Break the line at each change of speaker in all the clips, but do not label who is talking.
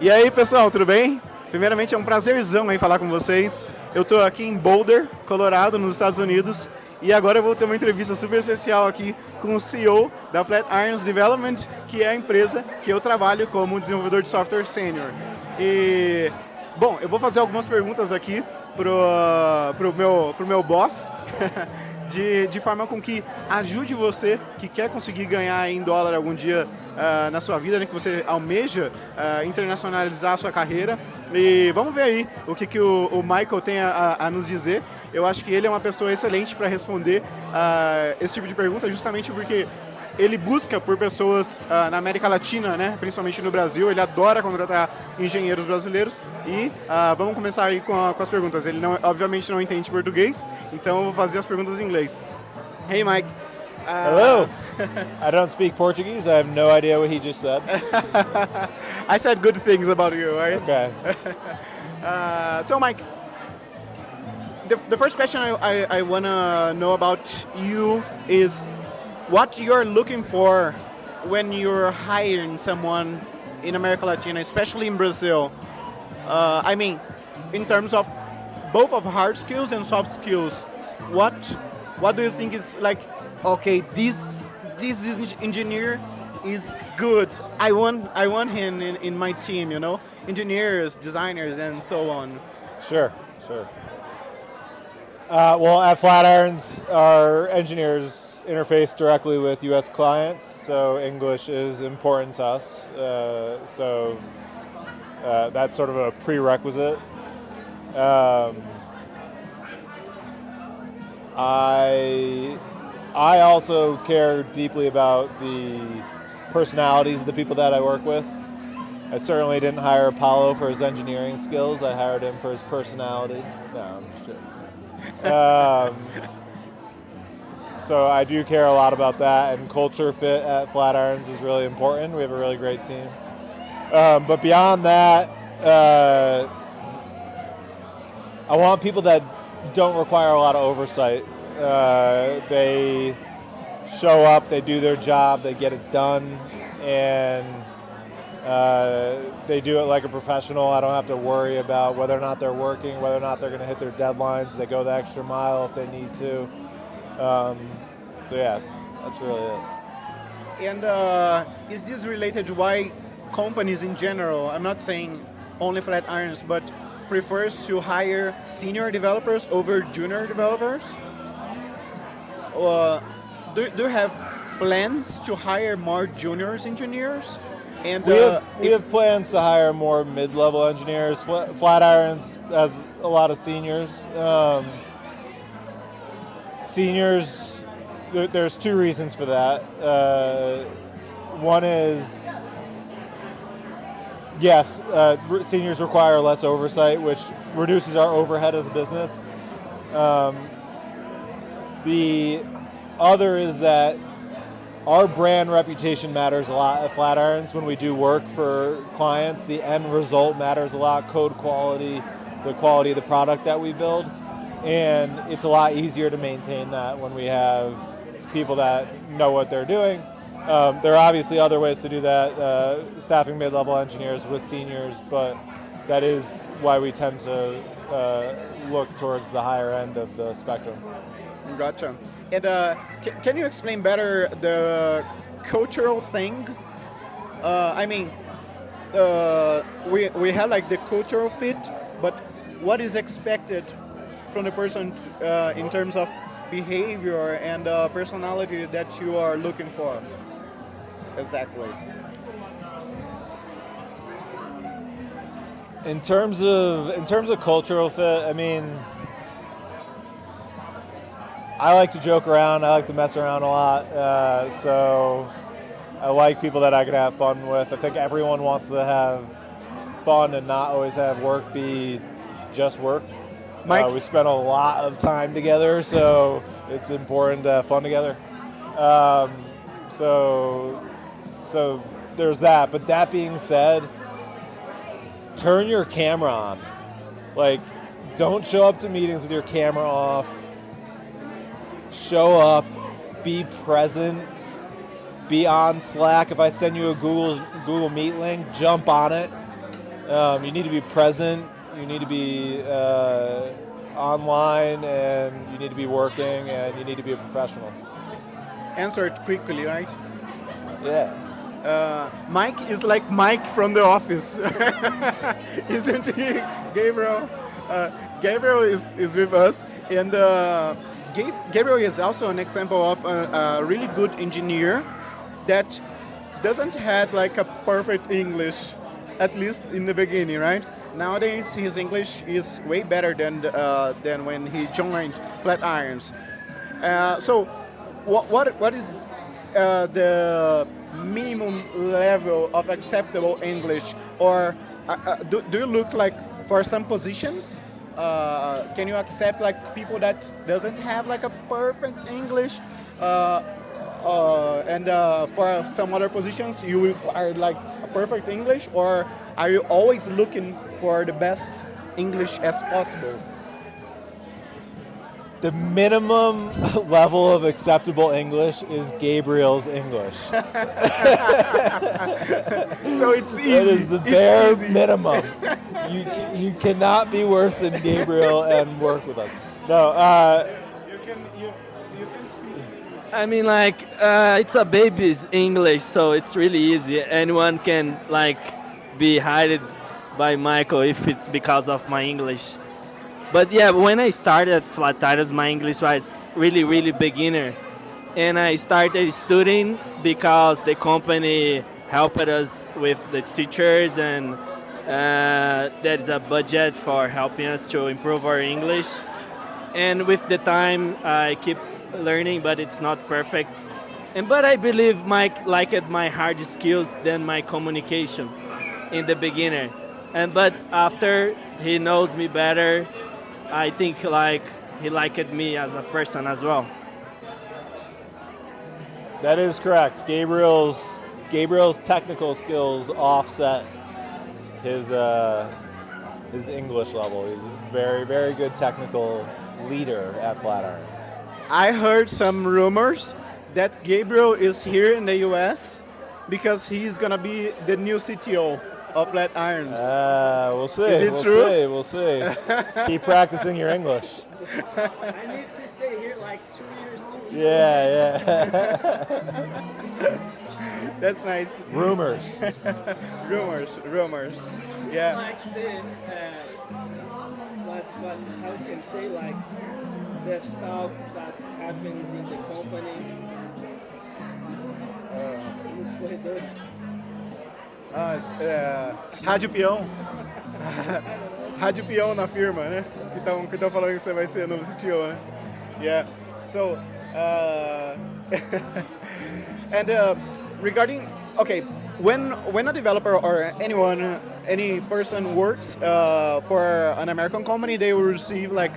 E aí, pessoal, tudo bem? Primeiramente, é um prazerzão aí falar com vocês. Eu estou aqui em Boulder, Colorado, nos Estados Unidos, e agora eu vou ter uma entrevista super especial aqui com o CEO da Flatirons Development, que é a empresa que eu trabalho como desenvolvedor de software sênior. E, bom, eu vou fazer algumas perguntas aqui pro meu boss, de forma com que ajude você que quer conseguir ganhar em dólar algum dia na sua vida, né, que você almeja internacionalizar a sua carreira. E vamos ver aí o que o Michael tem a nos dizer. Eu acho que ele é uma pessoa excelente para responder esse tipo de pergunta, justamente porque ele busca por pessoas na América Latina, né, principalmente no Brasil. Ele adora contratar engenheiros brasileiros. E vamos começar aí com as perguntas. Ele, obviamente, não entende português, então eu vou fazer as perguntas em inglês. Hey, Mike.
Hello. I don't speak Portuguese. I have no idea what he just said.
I said good things about you, right?
Okay.
So, Mike, the first question I want to know about you is what you're looking for when you're hiring someone in America Latina, especially in Brazil. I mean, in terms of both of hard skills and soft skills, what do you think is like, okay, this engineer is good. I want him in my team, you know? Engineers, designers, and so on.
Sure. Well, at Flatirons, our engineers interface directly with U.S. clients, so English is important to us. So that's sort of a prerequisite. I also care deeply about the personalities of the people that I work with. I certainly didn't hire Apollo for his engineering skills. I hired him for his personality. No, I'm just kidding. So I do care a lot about that, and culture fit at Flatirons is really important. We have a really great team. But beyond that, I want people that don't require a lot of oversight. They show up, they do their job, they get it done, and they do it like a professional. I don't have to worry about whether or not they're working, whether or not they're going to hit their deadlines. They go the extra mile if they need to. So yeah, that's really it.
And is this related to why companies in general, I'm not saying only Flatirons, but prefers to hire senior developers over junior developers? Do you have plans to hire more juniors engineers? And
we have plans to hire more mid-level engineers. Flatirons has a lot of seniors. Seniors, there's two reasons for that. One is, yes, seniors require less oversight, which reduces our overhead as a business. The other is that our brand reputation matters a lot at Flatirons. When we do work for clients, the end result matters a lot. Code quality, the quality of the product that we build. And it's a lot easier to maintain that when we have people that know what they're doing. There are obviously other ways to do that, staffing mid-level engineers with seniors, but that is why we tend to look towards the higher end of the spectrum.
Gotcha. And can you explain better the cultural thing? I mean, we have like the cultural fit, but what is expected from the person in terms of behavior and personality that you are looking for? Exactly.
In terms of cultural fit, I mean, I like to joke around. I like to mess around a lot. So I like people that I can have fun with. I think everyone wants to have fun and not always have work be just work.
Mike?
We spend a lot of time together, so it's important to have fun together. So there's that. But that being said, turn your camera on. Like, don't show up to meetings with your camera off. Show up, be present, be on Slack. If I send you a Google Meet link, jump on it. You need to be present. You need to be online, and you need to be working, and you need to be a professional.
Answer it quickly, right?
Yeah.
Mike is like Mike from the office, isn't he, Gabriel? Gabriel is with us, and Gabriel is also an example of a really good engineer that doesn't have like a perfect English, at least in the beginning, right? Nowadays, his English is way better than when he joined Flatirons. So, what is the minimum level of acceptable English, or do you look like for some positions? Can you accept like people that doesn't have like a perfect English, and for some other positions you require like a perfect English, or are you always looking for the best English as possible?
The minimum level of acceptable English is Gabriel's English.
So it's easy.
It is the bare minimum. You cannot be worse than Gabriel and work with us. No.
You can speak.
I mean, like, it's a baby's English, so it's really easy. Anyone can, like, be hired by Michael if it's because of my English. But yeah, when I started at Flatirons, my English was really, really beginner. And I started studying because the company helped us with the teachers, and there's a budget for helping us to improve our English. And with the time, I keep learning, but it's not perfect. But I believe Mike liked my hard skills than my communication in the beginner. But after he knows me better, I think like he liked me as a person as well.
That is correct. Gabriel's technical skills offset his English level. He's a very, very good technical leader at Flatirons.
I heard some rumors that Gabriel is here in the U.S. because he's gonna be the new CTO of Flatirons.
We'll see.
Is it
we'll
true?
We'll see. Keep practicing your English.
I need to stay here like 2 years.
Yeah.
That's nice.
Rumors.
rumors. Yeah.
Like the what how can say, like the talks that happens in the company. Nos corredores.
Rádio Peão. Rádio Peão na firma, né? Que estão falando que você vai ser o novo CTO, né? Yeah. So, and regarding, okay, when a developer or any person works for an American company, they will receive like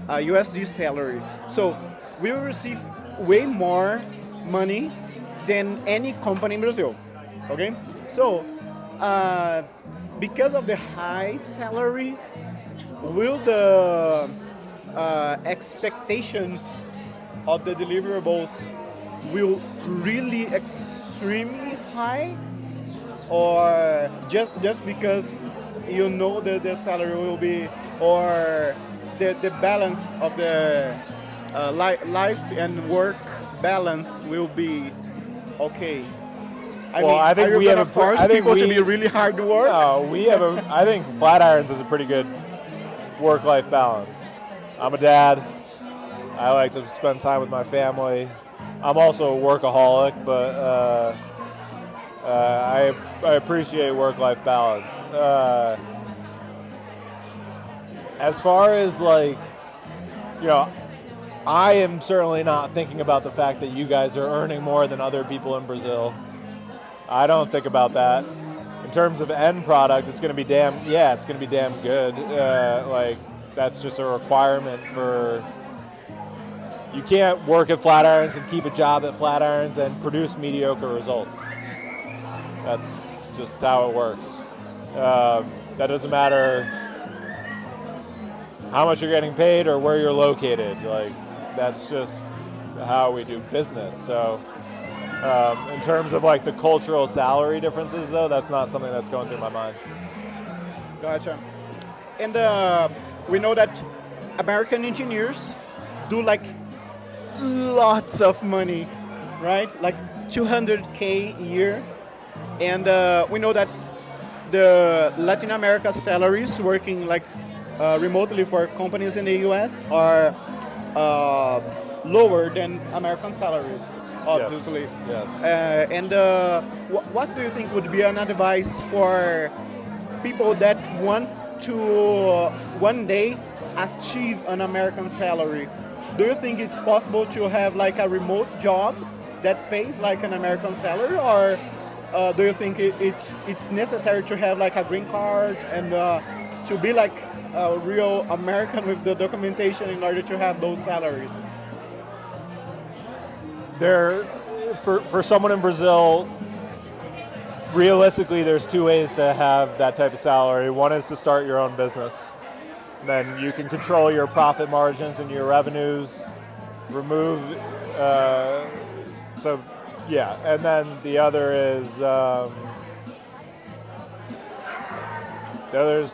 a USD salary. So we will receive way more money than any company in Brazil. Okay, so because of the high salary, will the expectations of the deliverables will really extremely high, or just because you know that the salary will be, or the balance of the life and work balance will be okay?
I think we have a
force people to be really hard to work.
No, I think Flatirons is a pretty good work-life balance. I'm a dad. I like to spend time with my family. I'm also a workaholic, but I appreciate work-life balance. As far as like, I am certainly not thinking about the fact that you guys are earning more than other people in Brazil. I don't think about that. In terms of end product, it's going to be damn good. Like, that's just a requirement for. You can't work at Flatirons and keep a job at Flatirons and produce mediocre results. That's just how it works. That doesn't matter how much you're getting paid or where you're located. Like, that's just how we do business. So, in terms of like the cultural salary differences, though, that's not something that's going through my mind.
Gotcha. And we know that American engineers do like lots of money, right? Like 200K a year. And we know that the Latin America salaries working like remotely for companies in the US are lower than American salaries, obviously.
Yes.
And what do you think would be an advice for people that want to one day achieve an American salary? Do you think it's possible to have like a remote job that pays like an American salary, or do you think it's necessary to have like a green card and to be like a real American with the documentation in order to have those salaries?
For someone in Brazil, realistically, there's two ways to have that type of salary. One is to start your own business. Then you can control your profit margins and your revenues, remove, and then the other is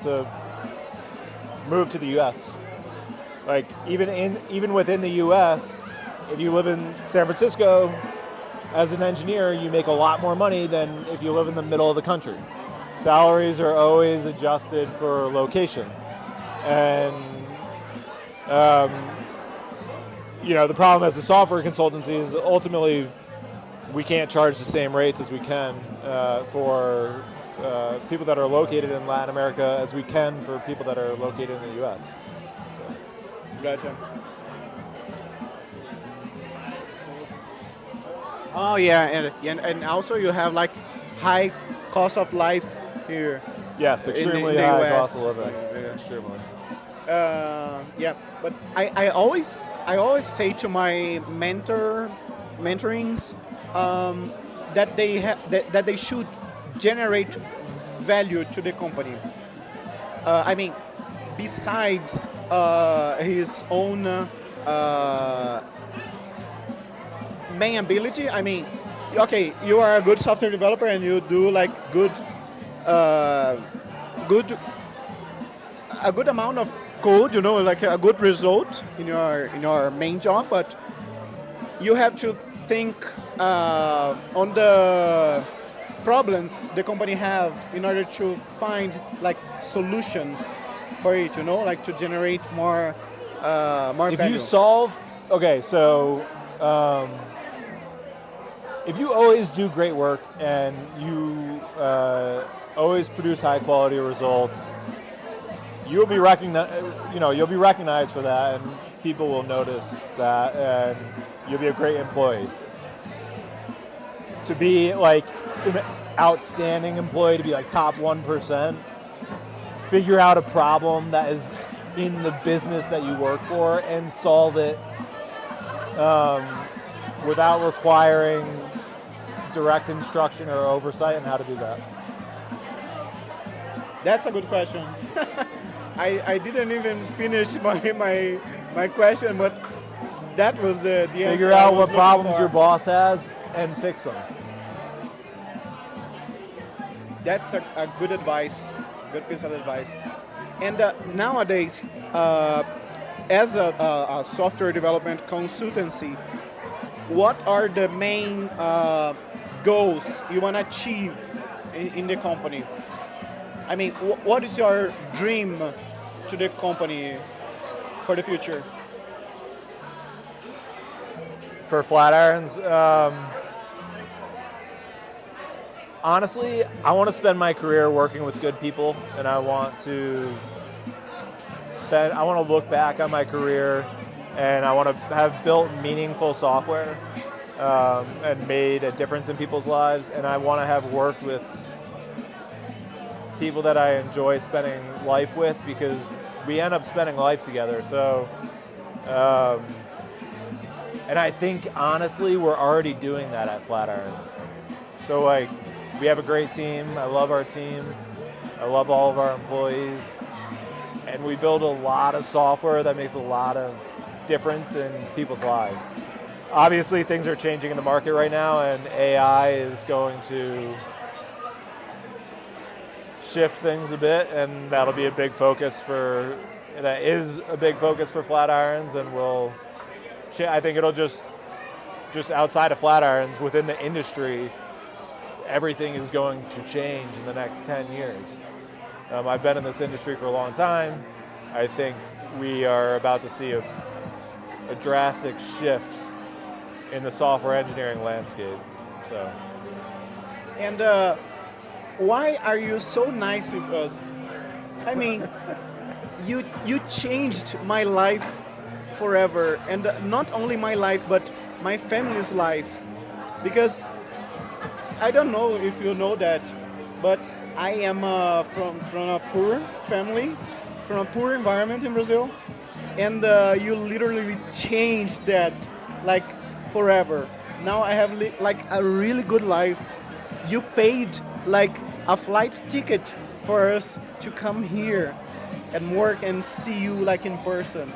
to move to the U.S. Like even within the U.S., if you live in San Francisco as an engineer, you make a lot more money than if you live in the middle of the country. Salaries are always adjusted for location. And, the problem as a software consultancy is ultimately we can't charge the same rates as we can for people that are located in Latin America as we can for people that are located in the U.S. So.
Gotcha. Oh yeah, and also you have like high cost of life here.
Yes, extremely
in the
high
US.
cost of living. Yeah, extremely.
But I always say to my mentorings that they should generate value to the company. Besides his own main ability. Okay, you are a good software developer and you do like a good amount of code, like a good result in your main job, but you have to think on the problems the company have in order to find like solutions for it, like to generate more
If
value.
you solve, okay, so if you always do great work and you always produce high quality results, you'll be recognized for that, and people will notice that, and you'll be a great employee. To be like an outstanding employee, to be like top 1%, figure out a problem that is in the business that you work for and solve it without requiring direct instruction or oversight on how to do that.
That's a good question. I didn't even finish my question, but that was the answer.
Figure out what problems your boss has and fix them.
That's a good advice, good piece of advice. And nowadays, as a software development consultancy, what are the main goals you want to achieve in the company? What is your dream to the company for the future?
For Flatirons, honestly, I want to spend my career working with good people, and I want to look back on my career, and I want to have built meaningful software and made a difference in people's lives, and I want to have worked with people that I enjoy spending life with, because we end up spending life together. So, and I think honestly we're already doing that at Flatirons. So like, we have a great team. I love our team. I love all of our employees, and we build a lot of software that makes a lot of difference in people's lives. Obviously, things are changing in the market right now, and AI is going to shift things a bit, and that'll be a big focus for. That is a big focus for Flatirons, and I think it'll just outside of Flatirons, within the industry, everything is going to change in the next 10 years. I've been in this industry for a long time. I think we are about to see a drastic shift in the software engineering landscape. So.
And why are you so nice with us? I mean, you changed my life forever, and not only my life, but my family's life. Because I don't know if you know that, but I am from a poor family, from a poor environment in Brazil, and you literally changed that, like, forever. Now I have like a really good life. You paid like a flight ticket for us to come here and work and see you like in person.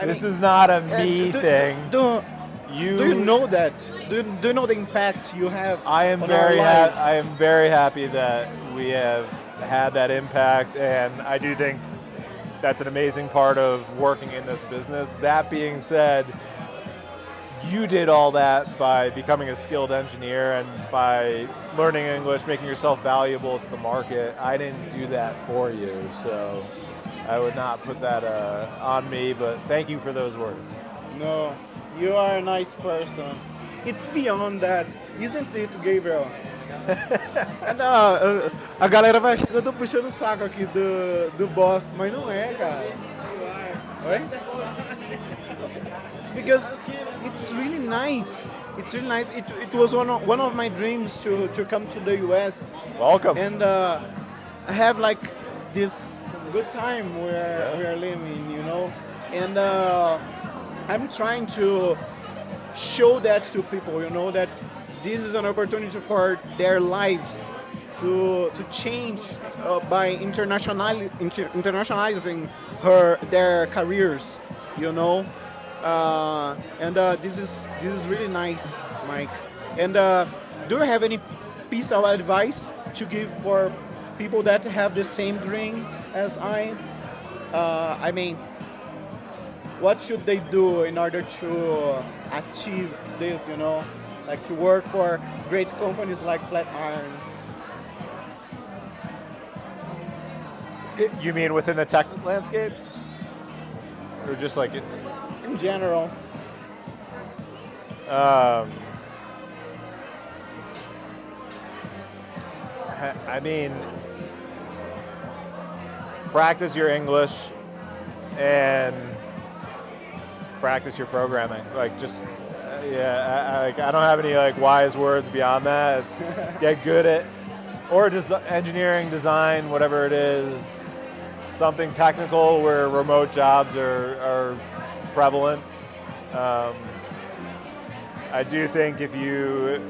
This is not a me thing.
Do you know that? Do you know the impact you have?
I am
on our lives?
I am very happy that we have had that impact, and I do think that's an amazing part of working in this business. That being said, you did all that by becoming a skilled engineer and by learning English, making yourself valuable to the market. I didn't do that for you, so I would not put that on me, but thank you for those words.
No, you are a nice person. It's beyond that, isn't it, Gabriel? A galera vai achar que eu tô puxando o saco aqui do boss, mas não é, cara. Oi? Because it's really nice. It's really nice. It was one of my dreams to come to the US.
Welcome.
And I have like this good time where we are living, you know. And I'm trying to show that to people, you know, that this is an opportunity for their lives to change by internationalizing their careers, you know. And this is really nice, Mike. And do you have any piece of advice to give for people that have the same dream as I? I mean, what should they do in order to achieve this, you know? Like to work for great companies like Flatirons.
You mean within the tech landscape? Or just like it?
In general.
I mean, practice your English and practice your programming. Like just, I don't have any like wise words beyond that. It's get good at, or just engineering, design, whatever it is, something technical where remote jobs are prevalent. I do think if you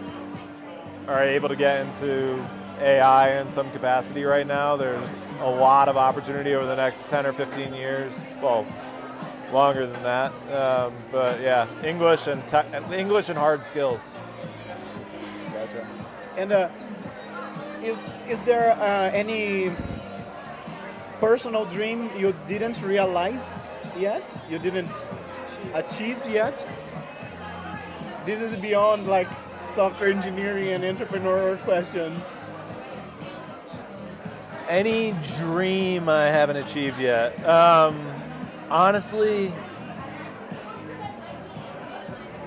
are able to get into AI in some capacity right now, there's a lot of opportunity over the next 10 or 15 years. Well, longer than that. But yeah, English and hard skills.
Gotcha. And is there any personal dream you didn't realize yet? You didn't achieve yet? This is beyond like software engineering and entrepreneur questions.
Any dream I haven't achieved yet? Honestly,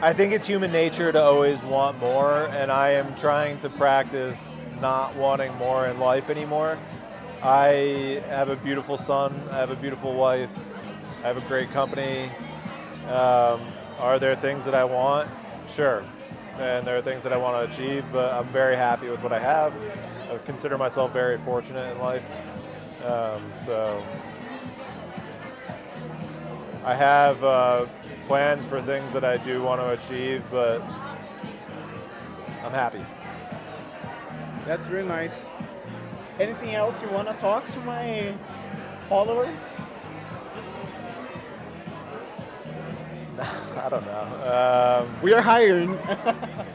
I think it's human nature to always want more, and I am trying to practice not wanting more in life anymore. I have a beautiful son, I have a beautiful wife, I have a great company. Are there things that I want? Sure. And there are things that I want to achieve, but I'm very happy with what I have. I consider myself very fortunate in life. So I have plans for things that I do want to achieve, but I'm happy.
That's really nice. Anything else you want to talk to my followers?
I don't know.
We are hiring.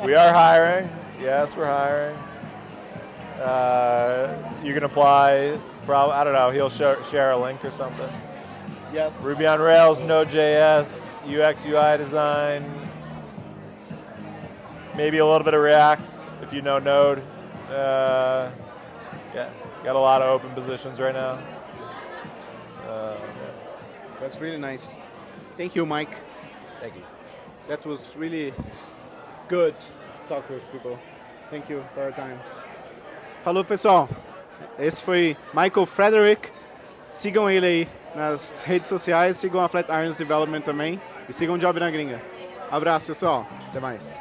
We are hiring. Yes, we're hiring. you can apply. I don't know. He'll share a link or something.
Yes.
Ruby on Rails, Node.js, UX, UI design, maybe a little bit of React if you know Node. Yeah, got a lot of open positions right now.
That's really nice. Thank you, Mike.
Thank you.
That was really good talk with people. Thank you for your time. Falou, pessoal. Esse foi Michael Frederick. Sigam ele aí nas redes sociais, sigam a Flatirons Development também e sigam o Job na Gringa. Abraço, pessoal. Até mais.